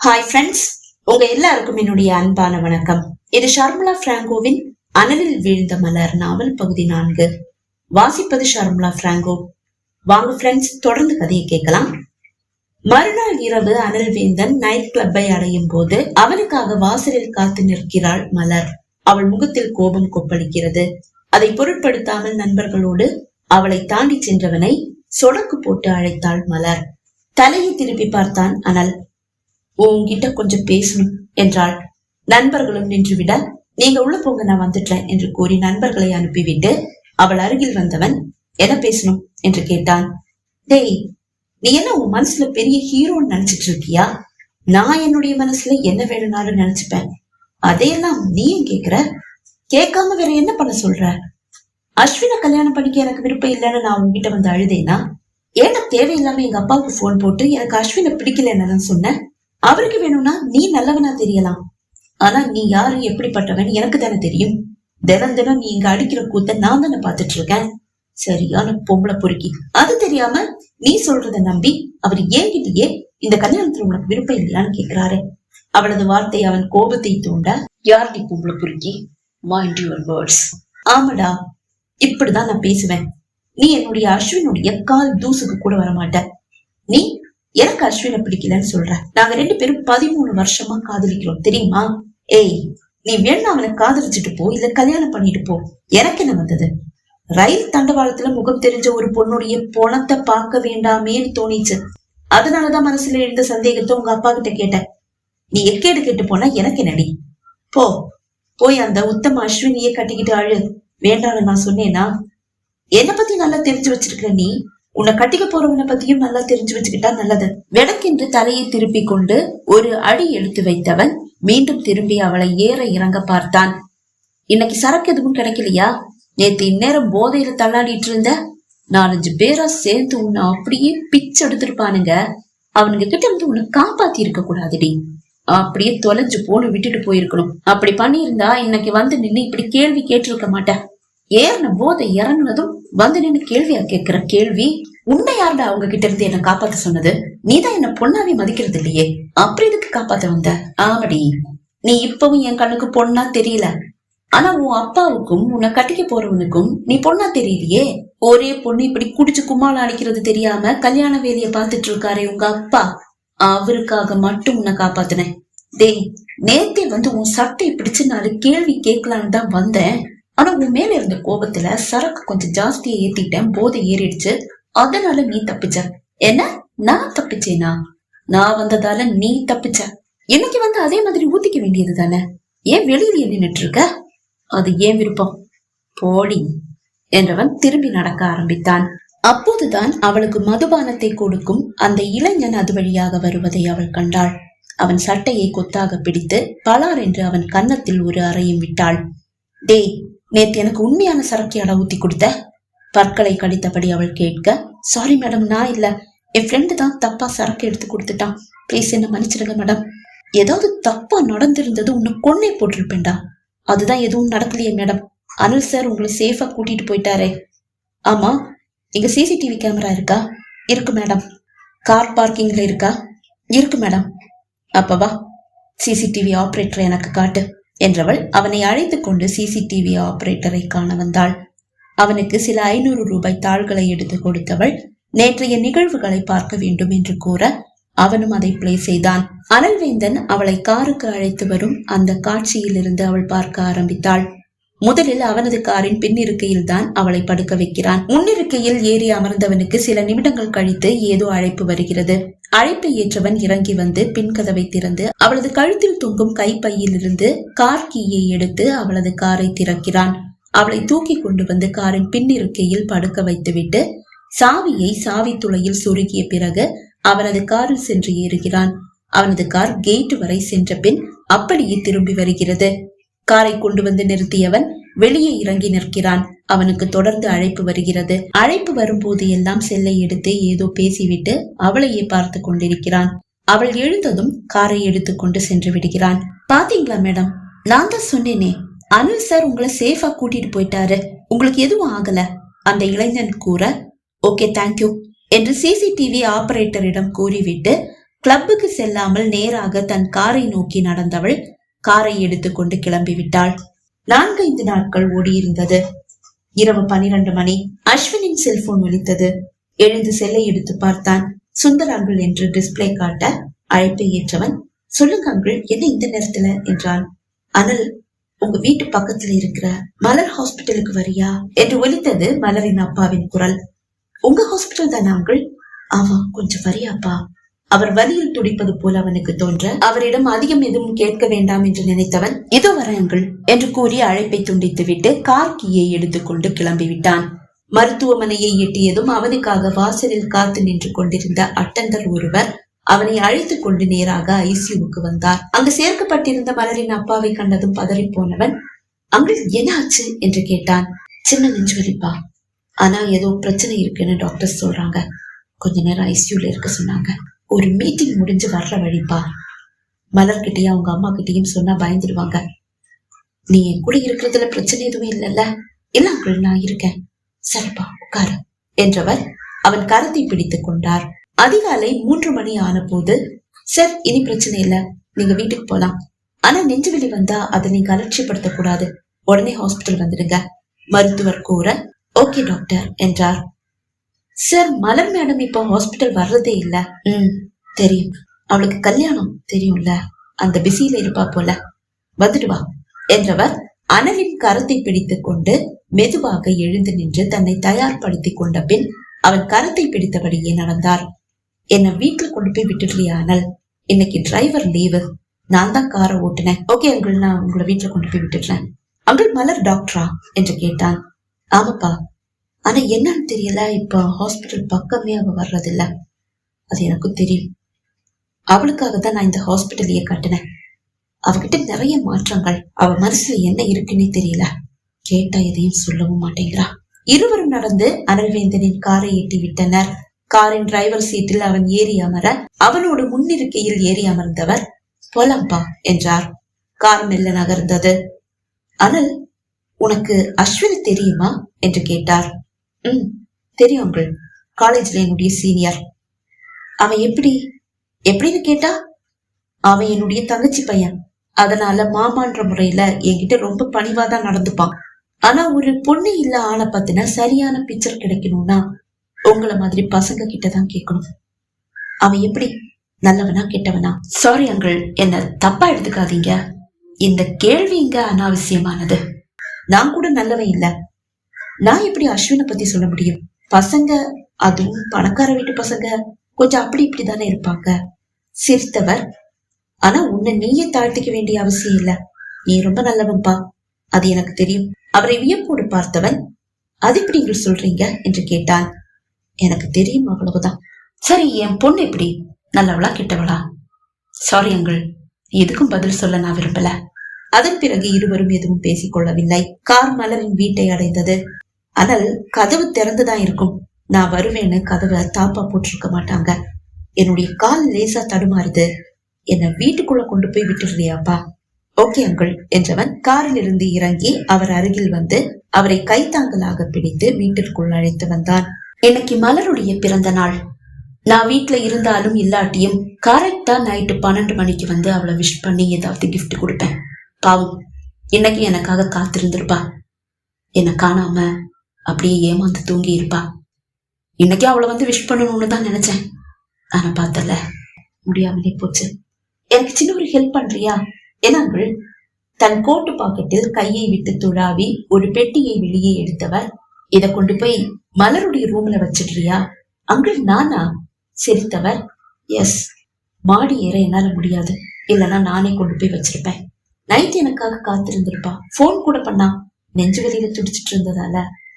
Hi friends, உங்க எல்லாருக்கும் என்னுடைய அன்பான வணக்கம். இது ஷர்மிளா பிராங்கோவின் அனலில் வீழ்ந்த மலர் நாவல் பகுதி 4. வாசிப்பது ஷர்மிளா பிராங்கோ. வாங்க ஃப்ரெண்ட்ஸ், தொடர்ந்து கதையை கேட்கலாம். மறுநாள் இரவு அனல்வேந்தன் நைட் கிளப்பை அடையும் போது அவனுக்காக வாசலில் காத்து நிற்கிறாள் மலர். அவள் முகத்தில் கோபம் கொப்பளிக்கிறது. அதை பொருட்படுத்தாமல் நண்பர்களோடு அவளை தாண்டி சென்றவனை சொடக்கு போட்டு அழைத்தாள் மலர். தலையை திருப்பி பார்த்தான் அனல். உன்கிட்ட கொஞ்சம் பேசணும் என்றாள். நண்பர்களும் நின்றுவிட, நீங்க உள்ள போங்க, நான் வந்துட்டேன் என்று கூறி நண்பர்களை அனுப்பிவிட்டு அவள் அருகில் வந்தவன், என்ன பேசணும் என்று கேட்டான். டேய், நீ என்ன உன் மனசுல பெரிய ஹீரோன்னு நினைச்சிட்டு இருக்கியா? நான் என்னுடைய மனசுல என்ன வேணும்னாலும் நினைச்சுப்பேன். அதையெல்லாம் நீ ஏன் கேக்குற? கேட்காம வேற என்ன பண்ண சொல்ற? அஸ்வினை கல்யாணம் பண்ணிக்க எனக்கு விருப்பம் இல்லைன்னு நான் உங்ககிட்ட வந்து அழுதேனா? ஏன்னா தேவையில்லாம எங்க அப்பாவுக்கு போன் போட்டு எனக்கு அஸ்வினை பிடிக்கலன்னு சொன்னேன். அவருக்கு வேணும்னா நீ நல்லவனா தெரியலாம், ஆனா நீ யாரு எப்படிப்பட்டவன் எனக்கு தானே தெரியும். தினம் தினம் நீ இங்க அடிக்கிற கூத்த நான் தானே பாத்துட்டு இருக்கேன். சரியான பொம்பளை பொறுக்கி. அது தெரியாம நீ சொல்றத நம்பி அவர் ஏங்கிட்டே இந்த கல்யாணத்துல உனக்கு விருப்பம் இல்லையான்னு கேக்குறாரு. அவளது வார்த்தை அவன் கோபத்தை தூண்ட, யார் நீ பொம்பளை பொறுக்கி? Mind your words. ஆமாடா, இப்படிதான் நான் பேசுவேன். நீ என்னுடைய அஸ்வினுடைய கால் தூசுக்கு கூட வரமாட்ட. நீ எனக்கு அஸ்வினை பிடிக்கலன்னு சொல்ற. நாங்க 2 பேரும் 13 வருஷமா காதலிக்கிறோம் தெரியுமா? ஏய், நீ வேணா அவனை காதலிச்சுட்டு போ, இல்ல கல்யாணம் பண்ணிட்டு போ, எனக்கு என்ன வந்தது? ரயில் தண்டவாளத்துல முகம் தெரிஞ்ச ஒரு பொண்ணுடைய பொணத்தை பார்க்க வேண்டாமேன்னு தோணிச்சு. அதனாலதான் மனசுல எழுந்த சந்தேகத்தை உங்க அப்பா கிட்ட கேட்டேன். நீ எக்கேடு கேட்டு போனா எனக்கு என்னடி? போய் அந்த உத்தம அஸ்வினியே கட்டிக்கிட்டு அழு. வேண்டான்னு நான் சொன்னேனா? என்னை பத்தி நல்லா தெரிஞ்சு வச்சிருக்கிற நீ உன்னை கட்டிக்க போறவனை பத்தியும் நல்லா தெரிஞ்சு வச்சுக்கிட்டா நல்லது. வெடக்கென்று தலையை திருப்பி கொண்டு ஒரு அடி எடுத்து வைத்தவன் மீண்டும் திரும்பி அவளை ஏற இறங்க பார்த்தான். இன்னைக்கு சரக்கு எதுவும் கிடைக்கலையா? நேத்து இந்நேரம் போதையில தள்ளாடிட்டு இருந்த 4-5 பேரா சேர்ந்து உன்னை அப்படியே பிச்சு எடுத்திருப்பானுங்க. அவனுங்க கிட்ட இருந்து உன்னை காப்பாத்தி இருக்க கூடாதுடி. அப்படியே தொலைஞ்சு போன்னு விட்டுட்டு போயிருக்கணும். அப்படி பண்ணியிருந்தா இன்னைக்கு வந்து நின்று இப்படி கேள்வி கேட்டிருக்க மாட்டேன். ஏறின போதை இறங்குனதும் வந்து நின்னு கேள்வியா கேக்குற கேள்வி? உன்னை யாருடா அவங்க கிட்ட இருந்து என்ன காப்பாத்த சொன்னது? நீதான் என்ன பொண்ணாவே மதிக்கிறது இல்லையே, அப்படி இதுக்கு காப்பாத்த வந்த? ஆமடி, நீ இப்பவும் என் கண்ணுக்கு பொண்ணா தெரியல. ஆனா உன் அப்பாவுக்கும் உன்னை கட்டிக்க போறவனுக்கும் நீ பொண்ணா தெரியலையே. ஒரே பொண்ணு இப்படி குடிச்சு கும்மாளம் அடிக்கிறது தெரியாம கல்யாண வேலைய பாத்துட்டு இருக்காரே உங்க அப்பா, அவருக்காக மட்டும் உன்னை காப்பாத்தினேன். டேய், நேத்தே வந்து உன் சட்டை பிடிச்சு 4 கேள்வி கேட்கலான்னு தான் வந்தேன். ஆனா உன் மேல இருந்த கோபத்துல சரக்கு கொஞ்சம் ஜாஸ்தியா ஏத்திட்டேன், போதை ஏறிடுச்சு. அதனால நீ தப்பிச்ச. என்ன, நான் தப்பிச்சேனா? நான் வந்ததால நீ தப்பிச்ச. இன்னைக்கு வந்து அதே மாதிரி ஊத்திக்க வேண்டியது தானே? ஏன் வெளியில நின்னுட்டு இருக்க? அது ஏன் விருப்பம், போடி என்றவன் திரும்பி நடக்க ஆரம்பித்தான். அப்போதுதான் அவளுக்கு மதுபானத்தை கொடுக்கும் அந்த இளைஞன் அது வழியாக வருவதை அவள் கண்டாள். அவன் சட்டையை கொத்தாக பிடித்து பலார் என்று அவன் கன்னத்தில் ஒரு அறையும் விட்டாள். டேய், நேத்து எனக்கு உண்மையான சரக்கியாடா ஊத்தி கொடுத்த? பற்களை கடித்தபடி அவள் கேட்க, சாரி மேடம், நான் இல்ல, என் ஃப்ரெண்டு தான் தப்பா சரக்கு எடுத்து கொடுத்துட்டான். ப்ளீஸ் என்ன மன்னிச்சிடுங்க மேடம். ஏதாவது தப்பா நடந்திருந்தது உன்னை கொன்னே போட்டிருப்பேன்டா. அதுதான் எதுவும் நடக்கலையே மேடம். அனில் சார் உங்களை சேஃபா கூட்டிட்டு போயிட்டாரே. ஆமா, இங்க சிசிடிவி கேமரா இருக்கா? இருக்கு மேடம். கார் பார்க்கிங்ல இருக்கா? இருக்கு மேடம். அப்பவா, சிசிடிவி ஆபரேட்டரை எனக்கு காட்டு என்றவள் அவனை அழைத்து கொண்டு சிசிடிவி ஆபரேட்டரை காண வந்தாள். அவனுக்கு சில 500 ரூபாய் தாள்களை எடுத்து கொடுத்தவள் நேற்றைய நிகழ்வுகளை பார்க்க வேண்டும் என்று கூற அவனும் அதை பிளே செய்தான். அனல்வேந்தன் அவளை காருக்கு அழைத்து வரும் அந்த காட்சியில் இருந்து அவள் பார்க்க ஆரம்பித்தாள். முதலில் அவனது காரின் பின்னிருக்கையில் தான் அவளை படுக்க வைக்கிறான். முன்னிருக்கையில் ஏறி அமர்ந்தவனுக்கு சில நிமிடங்கள் கழித்து ஏதோ அழைப்பு வருகிறது. அழைப்பை ஏற்றவன் இறங்கி வந்து பின் கதவை திறந்து அவளது கழுத்தில் தொங்கும் கைப்பையில் இருந்து கார் கீயை எடுத்து அவளது காரை திறக்கிறான். அவளை தூக்கி கொண்டு வந்து காரின் பின்னிருக்கையில் படுக்க வைத்துவிட்டு சாவியை சாவி துளையில் சொருகிய பிறகு அவனது காரில் சென்று ஏறுகிறான். அவனது கார் கேட் வரை சென்ற பின் அப்படியே திரும்பி வருகிறது. காரை கொண்டு வந்து நிறுத்தியவன் வெளியே இறங்கி நிற்கிறான். அவனுக்கு தொடர்ந்து அழைப்பு வருகிறது. அழைப்பு வரும்போது எல்லாம் செல்லை எடுத்து ஏதோ பேசிவிட்டு அவளையே பார்த்து கொண்டிருக்கிறான். அவள் எழுந்ததும் காரை எடுத்துக்கொண்டு சென்று விடுகிறான். பாத்தீங்களா மேடம், நான் தான் சொன்னேனே, அனில் சார் உங்களை சேஃபா கூட்டிட்டு போயிட்டாரு, உங்களுக்கு எதுவும் ஆகல. அந்த இளைஞன் கூற, ஓகே தேங்க்யூ என்று சிசிடிவி ஆபரேட்டரிடம் கூறிவிட்டு கிளப்புக்கு செல்லாமல் நேராக தன் காரை நோக்கி நடந்தவள் காரை எடுத்துக்கொண்டு கிளம்பிவிட்டாள். 4-5 நாட்கள் ஓடியிருந்தது. இரவு 12 மணி. அஸ்வினின் செல்போன் ஒலித்தது. எழுந்து செல்லை எடுத்து பார்த்தான். சுந்தர் அங்கிள் என்று டிஸ்பிளே காட்ட அழைப்பை ஏற்றவன், சொல்லுங்க அங்கிள், என்ன இந்த நேரத்துல என்றான். அனல், உங்க வீட்டு பக்கத்துல இருக்கிற மலர் ஹாஸ்பிட்டலுக்கு வரியா என்று ஒலித்தது மலரின் அப்பாவின் குரல். உங்க ஹாஸ்பிட்டல் தானே அங்கிள்? ஆமா, கொஞ்சம் வரியாப்பா. அவர் வலியில் துடிப்பது போல அவனுக்கு தோன்ற அவரிடம் அதிகம் எதுவும் கேட்க வேண்டாம் என்று நினைத்தவன், இதோ வரேங்கள் என்று கூறி அழைப்பை துண்டித்து விட்டு கார் கீயை எடுத்துக்கொண்டு கிளம்பிவிட்டான். மருத்துவமனையை எட்டியதும் அவனுக்காக வாசலில் காத்து நின்று கொண்டிருந்த அட்டண்டர் ஒருவர் அவனை அழைத்துக் கொண்டு நேராக ஐசியூவுக்கு வந்தார். அங்கு சேர்க்கப்பட்டிருந்த மலரின் அப்பாவை கண்டதும் பதறி போனவன், அங்கிள் என்ன ஆச்சு என்று கேட்டான். சின்ன நெஞ்சு வலிப்பா, ஆனா ஏதோ பிரச்சனை இருக்குன்னு டாக்டர் சொல்றாங்க. கொஞ்ச நேரம் ஐசியூல இருக்க சொன்னாங்க. ஒரு மீட்டிங் முடிஞ்சு வர்ற வழிப்பா. மலர்கிட்டயும் அவங்க அம்மா கிட்டயும் சொன்னா பயந்துடுவாங்க. நீ என் கூட இருக்கிறதுல பிரச்சனை எதுவும் இல்லைல்ல? இல்ல அங்கிள், நான் இருக்கேன். சரிப்பா, உட்காரு என்றவர் அவன் கரத்தை பிடித்துக் கொண்டார். அதிகாலை 3 மணி ஆன போது, சார் இனி பிரச்சனை இல்ல, நீங்க வீட்டுக்கு போலாம். ஆனா நெஞ்சுவலி வந்தா அதை நீங்க அலட்சியப்படுத்த கூடாது. உடனே ஹாஸ்பிட்டல் வந்துடுங்க மருத்துவர் கூற, ஓகே டாக்டர் என்றார். சார், மலர் மேடம் இப்ப ஹாஸ்பிட்டல் வர்றதே இல்ல. தெரியும், அவளுக்கு கல்யாணம் தெரியும்ல, அந்த பிஸியில இருப்பா போல, வந்துடுவா என்றவர் அனலின் கரத்தை பிடித்துக் கொண்டு மெதுவாக எழுந்து நின்று தன்னை தயார்படுத்திக் கொண்ட பின் அவன் கரத்தை பிடித்தபடியே நடந்தார். என்ன வீட்டுல கொண்டு போய் விட்டுடுறியா அனல்? இன்னைக்கு டிரைவர் லீவு, நான் தான் காரை ஓட்டுனேன். ஓகே அங்கிள், நான் உங்களை வீட்டுல கொண்டு போய் விட்டுடுறேன். அங்கிள், மலர் டாக்டரா என்று கேட்டான். ஆமாப்பா, ஆனா என்னன்னு தெரியல, இப்ப ஹாஸ்பிட்டல் பக்கமே அவ வர்றதில்ல. அது எனக்கும் தெரியும். அவளுக்காக தான் நான் இந்த ஹாஸ்பிட்டலையே கட்டினேன். அவகிட்ட நிறைய மாற்றங்கள். அவ மனசுல என்ன இருக்குன்னே தெரியல. கேட்டா எதையும் சொல்லவும் மாட்டேங்கிறா. இருவரும் நடந்து அனல்வேந்தனின் காரை ஏற்றி விட்டனர். காரின் டிரைவர் சீட்டில் அவன் ஏறி அமர அவனோடு முன்னிருக்கையில் ஏறி அமர்ந்தவர், போலாம்பா என்றார். கார் மெல்ல நகர்ந்தது. அனல், உனக்கு அஸ்வினி தெரியுமா என்று கேட்டார். தெரியும் அங்கிள், காலேஜ்ல என்னுடைய சீனியர். அவன் எப்படின்னு கேட்டா, அவன் என்னுடைய தங்கச்சி பையன். அதனால மாமான்ற முறையில என்கிட்ட ரொம்ப பணிவாதான் நடந்துப்பான். ஆனா ஒரு பொண்ணு இல்ல ஆளை பத்தின சரியான பிக்சர் கிடைக்கணும்னா உங்களை மாதிரி பசங்க கிட்டதான் கேட்கணும். அவன் எப்படி, நல்லவனா கெட்டவனா? சாரி அங்கிள், என்ன தப்பா எடுத்துக்காதீங்க. இந்த கேள்வி இங்க அனாவசியமானது. நான் கூட நல்லவன் இல்ல. நான் எப்படி அஸ்வினை பத்தி சொல்ல முடியும்? பசங்க, அதுவும் பணக்கார வீட்டு பசங்க, கொஞ்சம் அப்படி இப்படிதானே இருப்பாங்க. சிரித்தவர், ஆனா உன்னை நீயே தாழ்த்திக்க வேண்டிய அவசியம் இல்ல. நீ ரொம்ப நல்லவன்பா, அது எனக்கு தெரியும். அவரை வியப்போடு பார்த்தவன், அது எப்படி இங்க சொல்றீங்க என்று கேட்டான். எனக்கு தெரியும், அவ்வளவுதான். சரி, என் பொண்ணு எப்படி, நல்லவளா கெட்டவளா? சாரி அங்கிள், எதுக்கும் பதில் சொல்ல நான் விரும்பல. அதன் பிறகு இருவரும் எதுவும் பேசிக் கொள்ளவில்லை. கார் மலரின் வீட்டை அடைந்தது. அனல், கதவு திறந்துதான் இருக்கும். நான் வருவேன்னு கதவை தாப்பா போட்டிருக்க மாட்டாங்க. என்னுடைய கால் லேசா தடுமாறுது. என்ன வீட்டுக்குள்ள கொண்டு போய் விட்டுறியாப்பா? ஓகே அங்கிள் என்றவன் காரில் இருந்து இறங்கி அவர் அருகில் வந்து அவரை கைத்தாங்கலாக பிடித்து வீட்டிற்குள் அழைத்து வந்தான். இன்னைக்கு மலருடைய பிறந்த நாள். நான் வீட்டுல இருந்தாலும் இல்லாட்டியும் கரெக்டா நைட்டு 12 மணிக்கு வந்து அவளை விஷ் பண்ணி ஏதாவது கிஃப்ட் கொடுப்பேன். பாவம், இன்னைக்கு எனக்காக காத்திருந்திருப்பா. என்னை காணாம அப்படியே ஏமாந்து தூங்கி இருப்பா. இன்னைக்கு அவளை வந்து விஷ் பண்ணணும்னு தான் நினைச்சேன். ஆனா பார்த்தல, முடியாமலே போச்சு. எனக்கு சின்ன ஒரு ஹெல்ப் பண்றியா? என்னங்கள்? தன் கோட்டு பாக்கெட்டில் கையை விட்டு துழாவி ஒரு பெட்டியை வெளியே எடுத்தவர், இத கொண்டு போய் மலருடைய ரூம்ல வச்சிடுறியா? அங்கிள், நானா? சிரித்தவர், எஸ். மாடி ஏற என்னால முடியாது, இல்லைன்னா நானே கொண்டு போய் வச்சிருப்பேன். நைட் எனக்காக காத்திருந்திருப்பா. போன் கூட பண்ணா. நெஞ்சு வெளியில துடிச்சிட்டு இருந்ததால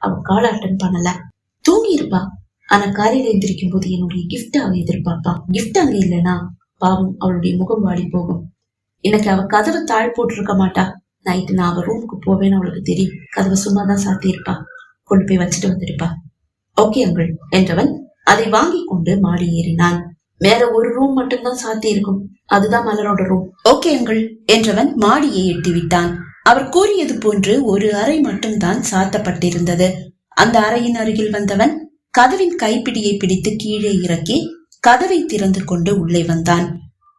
அவ கால் அட்டன் பண்ணல. தூங்கி இருப்பா. ஆனா காலையில எந்திரிக்கும் போது என்னுடைய கிஃப்ட் அவ எதிர்பார்ப்பா. கிஃப்ட் அங்க இல்லைன்னா பாவம் அவளுடைய முகம் வாடி போகும். இன்னைக்கு அவ கதவை தாழ் போட்டிருக்க மாட்டா. நைட்டு நான் அவ ரூமுக்கு போவேன்னு அவளுக்கு தெரியும். கதவை சும்மாதான் சாத்தி இருப்பா. கொண்டு போய் வச்சுட்டு வந்துருப்பா. ஓகே அங்கிள் என்றவன் அதை வாங்கி கொண்டு மாடி ஏறினான். வேற ஒரு ரூம் மட்டும்தான் சாத்தி இருக்கும். அதுதான் மலரோட ரூம். ஓகே அங்கிள் என்றவன் மாடியை எட்டி விட்டான். அவர் கூறியது போன்று ஒரு அறை மட்டும்தான் சாத்தப்பட்டிருந்தது. அந்த அறையின் அருகில் வந்தவன் கதவின் கைப்பிடியை பிடித்து கீழே இறக்கி கதவை திறந்து கொண்டு உள்ளே வந்தான்.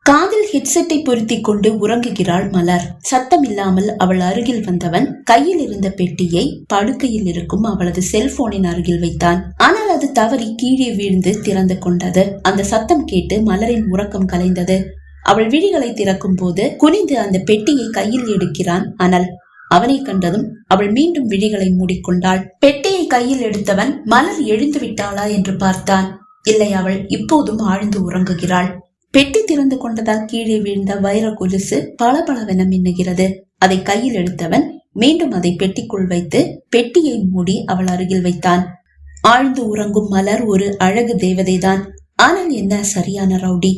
காதில் ஹெட்செட்டை பொருத்தி கொண்டு உறங்குகிறாள் மலர். சத்தம் இல்லாமல் அவள் அருகில் வந்தவன் கையில் இருந்த பெட்டியை படுக்கையில் இருக்கும் அவளது செல்போனின் அருகில் வைத்தான். ஆனால் அது தவறி கீழே வீழ்ந்து திறந்து கொண்டது. அந்த சத்தம் கேட்டு மலரின் உறக்கம் கலைந்தது. அவள் விழிகளை திறக்கும் போது குனிந்து அந்த பெட்டியை கையில் எடுக்கிறான் அனல். அவனை கண்டதும் அவள் மீண்டும் விழிகளை மூடிக்கொண்டாள். பெட்டியை கையில் எடுத்தவன் மலர் எழுந்து விட்டாளா என்று பார்த்தான். இல்லை, அவள் இப்போதும் ஆழ்ந்து உறங்குகிறாள். பெட்டி திறந்து கொண்டதால் கீழே வீழ்ந்த வைர கொலுசு பளபளவென மின்னுகிறது. அதை கையில் எடுத்தவன் மீண்டும் அதை பெட்டிக்குள் வைத்து பெட்டியை மூடி அவள் அருகில் வைத்தான். ஆழ்ந்து உறங்கும் மலர் ஒரு அழகு தேவதைதான். ஆனால் என்ன சரியான ரவுடி?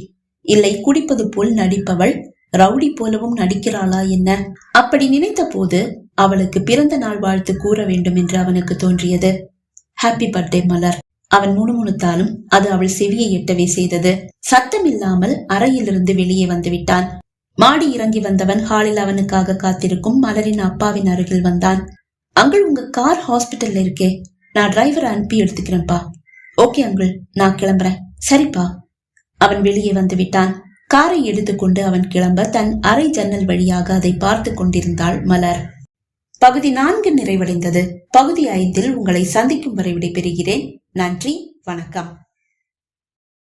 இல்லை, குடிப்பது போல் நடிப்பவள் ரவுடி போலவும் நடிக்கிறாளா என்ன? அப்படி நினைத்த போது அவளுக்கு பிறந்த நாள் வாழ்த்து கூற வேண்டும் என்று அவனுக்கு தோன்றியது. ஹாப்பி பர்த்டே மலர். அவன் முணுமுணுத்தாலும் அது அவள் செவியை எட்டவே செய்தது. சத்தம் இல்லாமல் அறையிலிருந்து வெளியே வந்து விட்டான். மாடி இறங்கி வந்தவன் ஹாலில் அவனுக்காக காத்திருக்கும் மலரின் அப்பாவின் அருகில் வந்தான். அங்கிள், உங்க கார் ஹாஸ்பிட்டல்ல இருக்கே, நான் டிரைவரை அனுப்பி எடுத்துக்கிறேன்ப்பா. ஓகே அங்கிள், நான் கிளம்புறேன். சரிப்பா. அவன் வெளியே வந்து விட்டான். காரை எடுத்துக்கொண்டு அவன் கிளம்ப தன் அறை ஜன்னல் வழியாக அதை பார்த்து கொண்டிருந்தாள் மலர். பகுதி 4 நிறைவடைந்தது. பகுதி 5 உங்களை சந்திக்கும் வரை விடைபெறுகிறேன். நன்றி, வணக்கம்.